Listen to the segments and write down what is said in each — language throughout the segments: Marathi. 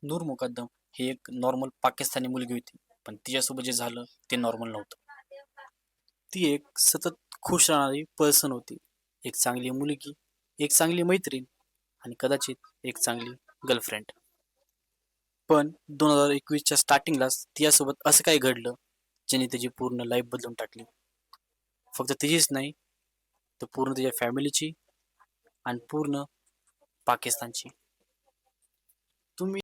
नूर मुकद्दम ही एक नॉर्मल पाकिस्तानी मुलगी होती, पण तिच्यासोबत जे झालं ते नॉर्मल नव्हतं. ती एक सतत खुश राहणारी पर्सन होती. एक चांगली मुलगी, एक चांगली मैत्रीण आणि कदाचित एक चांगली गर्लफ्रेंड. पण 2021च्या स्टार्टिंगलाच तिच्यासोबत असं काही घडलं, ज्याने तिची पूर्ण लाईफ बदलून टाकली. फक्त तिचीच नाही, तर पूर्ण तिच्या फॅमिलीची आणि पूर्ण पाकिस्तानची. तुम्ही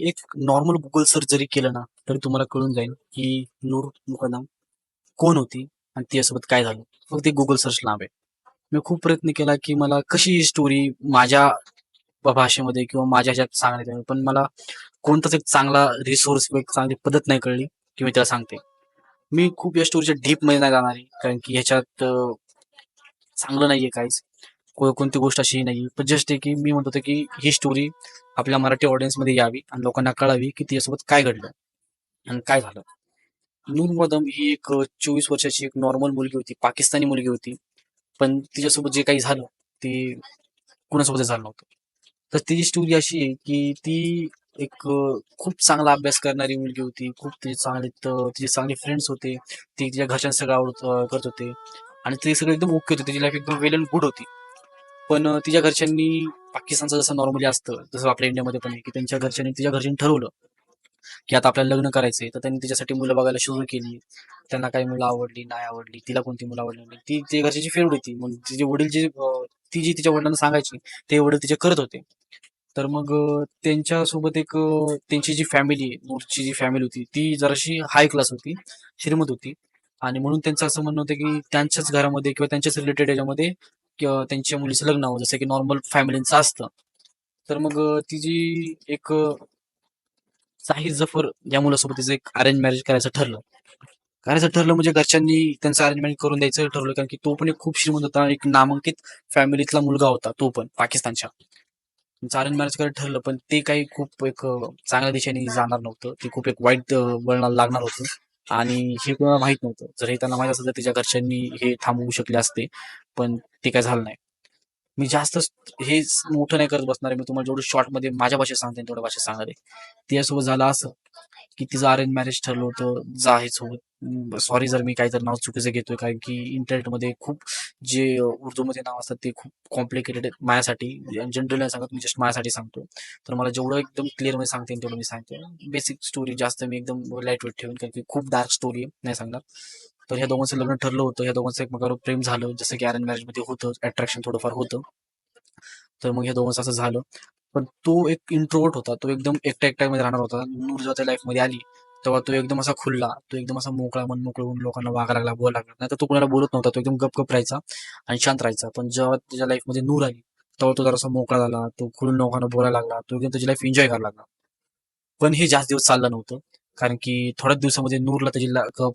एक नॉर्मल Google सर्च जरी केलं ना, तरी तुम्हाला कळून जाईल की नूर मुकद्दम कोण होती आणि तिच्यासोबत काय झालं. फक्त एक Google सर्च लांब आहे. मी खूप प्रयत्न केला की मला कशी ही स्टोरी माझ्या भाषेमध्ये किंवा माझ्या ह्याच्यात सांगण्यात यावी, पण मला कोणताच एक चांगला रिसोर्स किंवा एक चांगली पद्धत नाही कळली की मी त्याला सांगते. मी खूप या स्टोरीच्या डीपमध्ये नाही जाणार आहे, कारण की ह्याच्यात चांगलं नाहीये काहीच. कोणती गोष्ट अशी नाहीये. पण जस्ट आहे की मी म्हणत होतो की ही स्टोरी आपल्या मराठी ऑडियन्समध्ये यावी आणि लोकांना कळावी की तिच्यासोबत काय घडलं आणि काय झालं. नूर मदम ही एक 24 वर्षाची एक नॉर्मल मुलगी होती, पाकिस्तानी मुलगी होती. पण तिच्यासोबत जे काही झालं ते कुणासोबतच झालं नव्हतं. तर तिची स्टोरी अशी आहे की ती एक खूप चांगला अभ्यास करणारी मुलगी होती. खूप तिचे चांगले फ्रेंड्स होते. ती तिच्या घरच्यांना सगळं करत होते आणि ते सगळं एकदम ओके होते. तिची लाईफ एकदम वेल अँड गुड होती. पण तिच्या घरच्यांनी पाकिस्तानचं जसं नॉर्मली असतं, जसं आपल्या इंडियामध्ये पण आहे, की तिच्या घरच्यांनी ठरवलं की आता आपल्याला लग्न करायचंय. तर त्यांनी तिच्यासाठी मुलं बघायला सुरू केली. त्यांना काही मुलं आवडली, नाही आवडली. तिला कोणती मुलं आवडली नाही. ती तिच्या घरच्याची फेवरेट होती. मग तिचे वडील ती जी तिच्या वडिलांना सांगायची, ते वडील तिचे करत होते. तर मग त्यांच्यासोबत त्यांची जी फॅमिली आहे, नूरची जी फॅमिली होती, ती जराशी हाय क्लास होती, श्रीमंत होती आणि म्हणून त्यांचं असं म्हणणं होतं की त्यांच्याच घरामध्ये किंवा त्यांच्याच रिलेटेड याच्यामध्ये किंवा त्यांच्या मुलीचं लग्न हवं, जसं की नॉर्मल फॅमिलींचं असतं. तर मग तिची एक साहिर जफर या मुलासोबत तिचं एक अरेंज मॅरेज करायचं ठरलं म्हणजे घरच्यांनी त्यांचं अरेंज मॅरेज करून द्यायचं ठरवलं, कारण की तो पण एक खूप श्रीमंत होता, एक नामांकित फॅमिलीतला मुलगा होता तो पण पाकिस्तानच्या. त्यांचं अरेंज मॅरेज करायचं ठरलं, पण ते काही खूप एक चांगल्या दिशेने जाणार नव्हतं. ते खूप एक वाईट वळणाला लागणार होतं आणि हे कोणाला माहित नव्हतं. जर हे त्यांना माहित असतं तर तिच्या घरच्यांनी हे थांबवू शकले असते, पण ते काय झालं नाही. मी जास्त हे मोठं नाही करत बसणार आहे. मी तुम्हाला जेवढं शॉर्टमध्ये माझ्या भाषेत सांगते तेवढ्या भाषेत सांगणार आहे. तिच्यासोबत झालं असं की तिचं अरेंज मॅरेज ठरलं होतं जाहीरसोबत. सॉरी जर मी काहीतरी नाव चुकीचं घेतोय, कारण की इंटरनेटमध्ये खूप जे उर्दूमध्ये नाव असतात ते खूप कॉम्प्लिकेटेड आहेत माझ्यासाठी. जनरली नाही सांगत, मी जस्ट माझ्यासाठी सांगतो. तर मला जेवढं एकदम क्लिअरमध्ये सांगते तेवढं मी सांगतो. बेसिक स्टोरी जास्त मी एकदम लाईट वेट ठेवून, कारण की खूप डार्क स्टोरी नाही सांगणार. तर ह्या दोघांचं लग्न ठरलं होतं. ह्या दोघांचं एकमेकावर प्रेम झालं, जसं की अरेंज मॅरेजमध्ये होतं, अट्रॅक्शन थोडंफार होतं. तर मग ह्या दोघांचं असं झालं. पण तो एक इंट्रोवर्ट होता. तो एकदम एकट्या-एकट्यामध्ये राहणार होता. नूर जेव्हा त्या लाईफमध्ये आली, तेव्हा तो एकदम असा खुलला. तो एकदम असा मोकळा, मन मोकळं होऊन लोकांना वागायला लागला, बोलायला लागला. नाहीतर तो कोणाला बोलत नव्हता. तो एकदम गपगप राहायचा आणि शांत राहायचा. पण जेव्हा त्याच्या लाईफमध्ये नूर आली, तेव्हा तो जरासा मोकळा झाला. तो खुलून लोकांना बोलायला लागला. तो एकदम त्याची लाईफ एन्जॉय करायला लागला. पण हे जास्त दिवस चाललं नव्हतं. कारण की थोड्याच दिवसामध्ये नूरला त्याची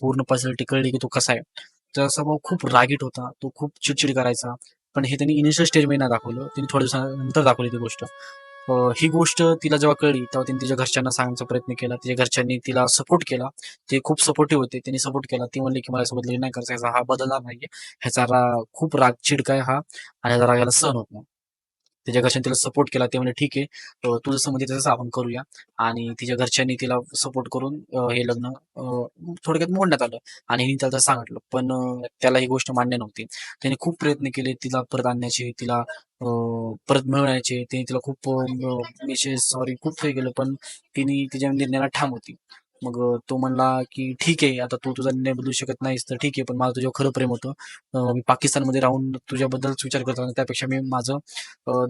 पूर्ण पर्सनॅलिटी कळली की तो कसा आहे. त्याचा स्वभाव खूप रागीट होता. तो खूप चिडचिड करायचा. पण हे त्यांनी इनिशियल स्टेजमध्ये नाही दाखवलं. त्यांनी थोड्या दिवसानंतर दाखवली ती गोष्ट. ही गोष्ट तिला जेव्हा कळली, तेव्हा तिने तिच्या घरच्यांना सांगण्याचा प्रयत्न केला. तिच्या घरच्यांनी तिला सपोर्ट केला. ते खूप सपोर्टिव्ह होते. त्यांनी सपोर्ट केला. ती म्हणली की माझ्यासोबत लग्न नाही करायचं. ह्याचा हा बदलणार नाहीये. ह्याचा खूप राग चिडका हा आणि ह्याचा राग याला सहन होत नाही. तिच्या घरच्यांनी तिला सपोर्ट केला. ते म्हणजे ठीक आहे, तू जसं म्हणजे तसं आपण करूया. आणि तिच्या घरच्यांनी तिला सपोर्ट करून हे लग्न थोडक्यात मोडण्यात आलं आणि हिने त्याला तसं सांगितलं. पण त्याला ही गोष्ट मान्य नव्हती. त्याने खूप प्रयत्न केले तिला परत आणण्याचे, तिला परत मिळवण्याचे. त्याने तिला खूप मेसेज सॉरी खूप हे केलं, पण तिने तिच्या निर्णयाला ठाम होती. मग तो म्हणला की ठीक आहे, आता तू तुझा निर्णय बदलू शकत नाहीस तर ठीक आहे, पण माझं तुझ्यावर खरं प्रेम होतं. मी पाकिस्तानमध्ये राहून तुझ्याबद्दलच विचार करतो आणि त्यापेक्षा मी माझं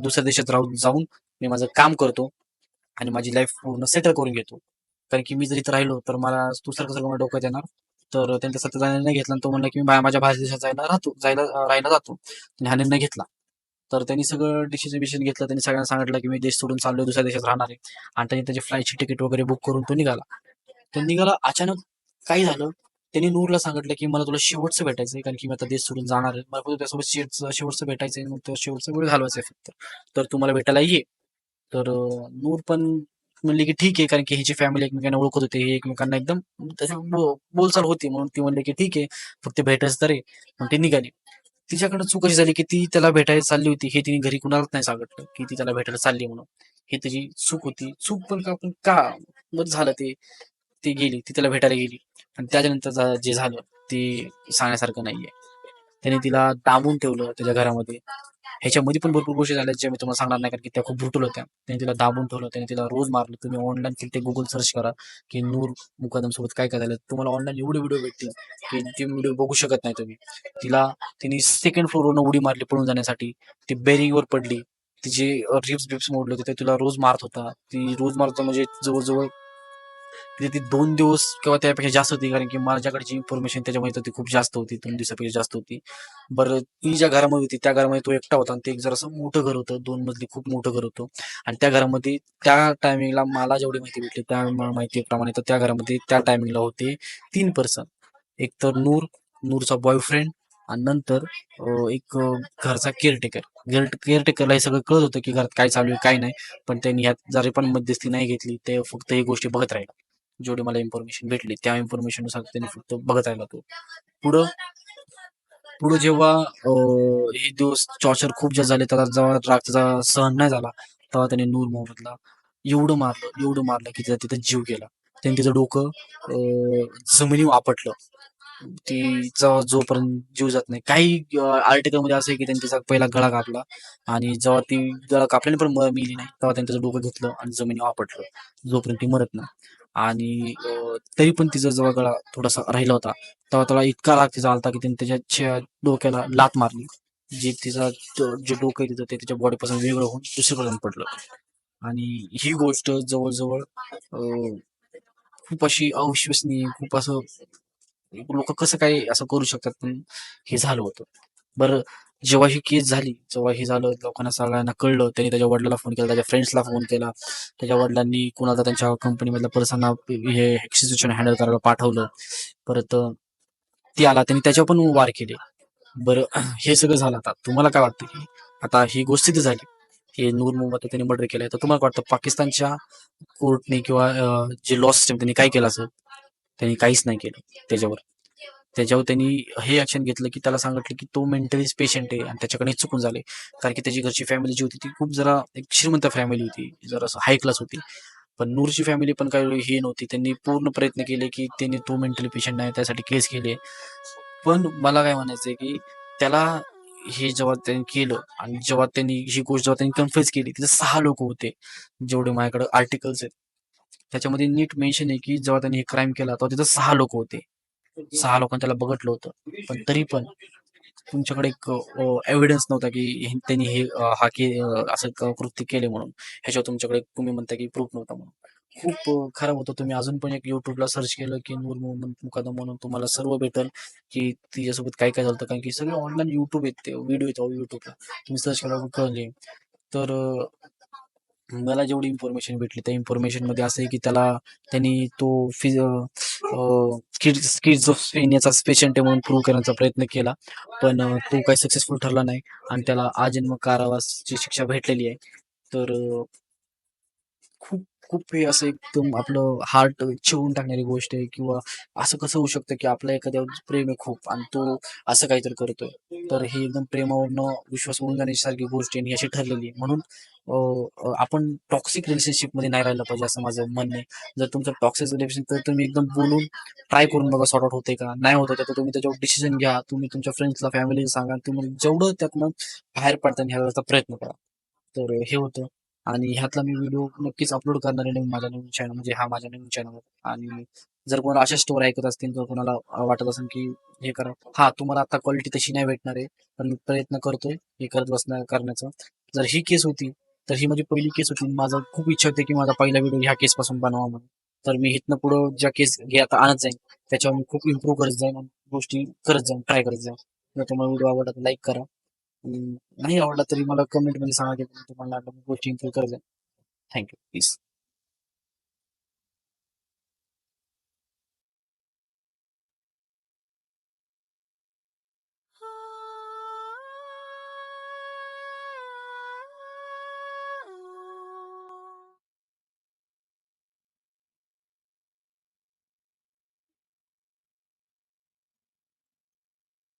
दुसऱ्या देशात जाऊन मी माझं काम करतो आणि माझी लाईफ पूर्ण सेटल करून घेतो. कारण की मी जर इथं राहिलो तर मला दुसरं कसं मला डोक्यात येणार. तर त्यांच्या सत्तेचा निर्णय घेतला आणि तो म्हणला की मी माझ्या बाहेर देशात राहायला जातो. आणि हा निर्णय घेतला. तर त्यांनी सगळं डिसिजन घेतलं. त्यांनी सगळ्यांना सांगितलं की मी देश सोडून चाललोय, दुसऱ्या देशात राहणार आहे. आणि त्यांनी त्याची फ्लाईटची तिकीट वगैरे बुक करून तो निघाला. तो निघाला अचानक काय झालं, त्यांनी नूरला सांगितलं की मला तुला शेवटचं भेटायचंय, कारण की मी आता देश सोडून जाणार आहे. मला फक्त त्यासोबत शेवटचं भेटायचंय, मग तो शेवटचा वेळ घालवायचा आहे फक्त. तर तू मला भेटायला ये. तर नूर पण म्हणली की ठीक आहे, कारण की ह्याची फॅमिली एकमेकांना ओळखत होते. हे एकमेकांना एकदम तशी बोलचाल होती, म्हणून ती म्हणली की ठीक आहे, फक्त भेटायचं तर आहे. मग ती निघाली. तिच्याकडनं चूक अशी झाली की ती त्याला भेटायला चालली होती हे तिने घरी कुणालाच नाही सांगितलं की ती त्याला भेटायला चालली म्हणून. हे त्याची चूक होती. चूक पण का बरं झालं ते. ती गेली, ती त्याला भेटायला गेली आणि त्याच्यानंतर जे झालं ते सांगण्यासारखं नाहीये. त्याने तिला डांबून ठेवलं त्याच्या घरामध्ये. ह्याच्यामध्ये पण भरपूर गोष्टी झाल्या ज्या मी तुम्हाला सांगणार नाही कारण की त्या खूप ब्रुटल होत्या. त्याने तिला दाबून ठेवलं, त्याने तिला रोज मारलं. तुम्ही ऑनलाईन ते Google सर्च करा की नूर मुकदम सोबत काय काय झालं. तुम्हाला ऑनलाईन एवढे व्हिडिओ भेटतील की ते व्हिडिओ बघू शकत नाही तुम्ही. तिने सेकंड फ्लोअरवरून उडी मारली पळून जाण्यासाठी. ती बेरिंगवर पडली. तिचे रिब्स बिब्स मोडले होते. ते तिला रोज मारत होता. ती रोज मारत होता म्हणजे जवळ-जवळ तिथे ती 2 दिवस किंवा त्यापेक्षा जास्त होती कारण की माझ्याकडे जी इन्फॉर्मेशन त्याच्यामध्ये तर ती खूप जास्त होती. 2 दिवसापेक्षा जास्त होती. बरं ती ज्या घरामध्ये होती त्या घरामध्ये तो एकटा होता आणि ते एक जरासं मोठं घर होतं. 2 मजली खूप मोठं घर होतं आणि त्या घरामध्ये त्या टायमिंगला मला जेवढी माहिती भेटली त्या माहितीप्रमाणे तर त्या घरामध्ये त्या टायमिंगला होते 3 पर्सन. एक तर नूरचा बॉयफ्रेंड आणि नंतर घरचा केअरटेकर. केअरटेकरला हे सगळं कळत होतं की घरात काय चालू आहे, काय नाही. पण त्यांनी ह्यात जरी पण मध्यस्थी नाही घेतली. ते फक्त ही गोष्टी बघत राहिला. जेवढी मला इन्फॉर्मेशन भेटली त्या इन्फॉर्मेशननुसार त्यांनी फक्त बघत राहिला तो. पुढं पुढं जेव्हा हे दिवस टॉर्चर खूप जास्त झाले त्याला जेव्हा राग त्याचा सहन नाही झाला तेव्हा त्याने नूर मोहम्मदला एवढं मारलं की त्याचा तिथं जीव गेला. त्याने तिचं डोकं जमिनीवर आपटलं. तिचा जोपर्यंत जीव जात नाही काही आर्टिकल मध्ये असं आहे की त्यांनी तिचा पहिला गळा कापला आणि जेव्हा ती गळा कापल्याने पण मेली नाही तेव्हा त्यांनी तिचं डोकं घेतलं आणि जमिनीवर आपटलं जोपर्यंत ती मरत नाही. आणि तरी पण तिचा जेव्हा गळा थोडासा राहिला होता तेव्हा त्याला इतका राग तिचा आलता की त्याने त्याच्या डोक्याला लाथ मारली. जे तिचा जे डोकं आहे तिचं ते तिच्या बॉडीपासून वेगळं होऊन दुसरीकडे पडलं. आणि ही गोष्ट जवळ-जवळ खूप अशी अविश्वसनीय खूप असं लोक कसं काय असं करू शकतात पण हे झालं होतं. बरं जेव्हा ही केस झाली, जेव्हा हे झालं लोकांना सगळ्यांना कळलं. त्याने त्याच्या वडिलांना फोन केला, त्याच्या फ्रेंड्सला फोन केला. त्याच्या वडिलांनी कुणाला त्यांच्या कंपनीमधल्या पर्सनना हे सिच्युएशन हँडल करायला पाठवलं. परत ती आला त्यांनी त्याच्यावर पण वार केले. बरं हे सगळं झालं आता. तुम्हाला काय वाटतं की आता ही गोष्ट तर झाली. हे नूर मोहम्मद त्यांनी मर्डर केलंय. तर तुम्हाला काय वाटतं पाकिस्तानच्या कोर्टने किंवा जे लॉ सिस्टम त्यांनी काय केलं असेल? त्यांनी काहीच नाही केलं त्याच्यावर. त्याच्यावर त्यांनी हे ऍक्शन घेतलं की त्याला सांगितलं की तो मेंटली पेशंट आहे आणि त्याच्याकडे चुकून झाले. कारण की त्याची घरची फॅमिली जी होती ती खूप जरा एक श्रीमंत फॅमिली होती. जरा हाय क्लास होती. पण नूरची फॅमिली पण काही ही नव्हती. त्यांनी पूर्ण प्रयत्न केले की त्यांनी तो मेंटली पेशंट नाही त्यासाठी केस केली. पण मला काय म्हणायचंय की त्याला हे जेव्हा त्यांनी केलं आणि जेव्हा त्यांनी कन्फ्युज केली तिथे 6 लोक होते. जेवढे माझ्याकडे आर्टिकल्स आहेत. त्याच्यामध्ये नीट मेन्शन आहे की जेव्हा त्यांनी हे क्राईम केला तेव्हा तिथं 6 लोक होते. 6 लोकांनी त्याला बघितलं होतं. पण तरी पण तुमच्याकडे एक एव्हिडन्स नव्हता की त्यांनी हे असं कृत्य केले म्हणून. ह्याच्यावर तुमच्याकडे तुम्ही म्हणता की प्रूफ नव्हता म्हणून. खूप खराब होतं. तुम्ही अजून पण एक YouTubeला सर्च केलं की नूर मोहम्मद मुकदम म्हणून तुम्हाला सर्व भेटेल की तिच्यासोबत काय काय झालं कारण की सगळे ऑनलाईन YouTube आहेत ते व्हिडिओ आहेत YouTubeला. तुम्ही सर्च केल्यावर कळले. तर मला जेवढी इन्फॉर्मेशन भेटली त्या इन्फॉर्मेशनमध्ये असं आहे की त्यांनी तो स्किझोफ्रेनियाचा पेशंट आहे म्हणून प्रूव्ह करण्याचा प्रयत्न केला. पण तो काही सक्सेसफुल ठरला नाही आणि त्याला आजन्म कारावासाची शिक्षा भेटलेली आहे. तर खूप खूप हे असं एकदम आपलं हार्ट चिवून टाकणारी गोष्ट आहे किंवा असं कसं होऊ शकतं की आपल्या एखाद्यावर प्रेम आहे खूप आणि तो असं काहीतरी करतोय. तर हे एकदम प्रेमावरनं विश्वास उडून जाण्यासारखी गोष्ट आहे आणि अशी ठरलेली आहे. म्हणून आपण टॉक्सिक रिलेशनशिपमध्ये नाही राहिलं पाहिजे असं माझं म्हणणं आहे. जर तुमचं टॉक्सिक रिलेशनशिप तर तुम्ही एकदम बोलून ट्राय करून बघा सॉर्ट आउट होते का? नाही होत आहे तर तुम्ही त्याच्यावर डिसिजन घ्या. तुम्ही तुमच्या फ्रेंड्सला, फॅमिलीला सांगा. तुम्ही जेवढं त्यातनं बाहेर पडता ह्याचा प्रयत्न करा. तर हे होतं. आणि ह्यातला मी व्हिडिओ नक्कीच अपलोड करणार आहे माझ्या नवीन चॅनल म्हणजे हा माझ्या नवीन चॅनलवर. आणि जर कोणाला अशा स्टोरी ऐकत असतील तर कोणाला वाटत असेल की हे करा हा तुम्हाला आता क्वालिटी तशी नाही भेटणार आहे पण मी प्रयत्न करतोय हे करत बसणार करण्याचा. जर ही केस होती तर ही माझी पहिली केस होती. माझं खूप इच्छा होती की माझा पहिला व्हिडिओ ह्या केसपासून बनवा म्हणून. तर मी इथनं पुढं ज्या केस हे आता आणत जाईन त्याच्यावर मी खूप इम्प्रूव्ह करत जाईन गोष्टी करत जाईन ट्राय करत जाईन. जर तुम्हाला व्हिडिओ आवडला तर लाईक करा. नाही आवडला तरी मला कमेंटमध्ये सांगा की तुम्हाला गोष्टी इम्प्रूव्ह करत जाईन. थँक्यू. पीस.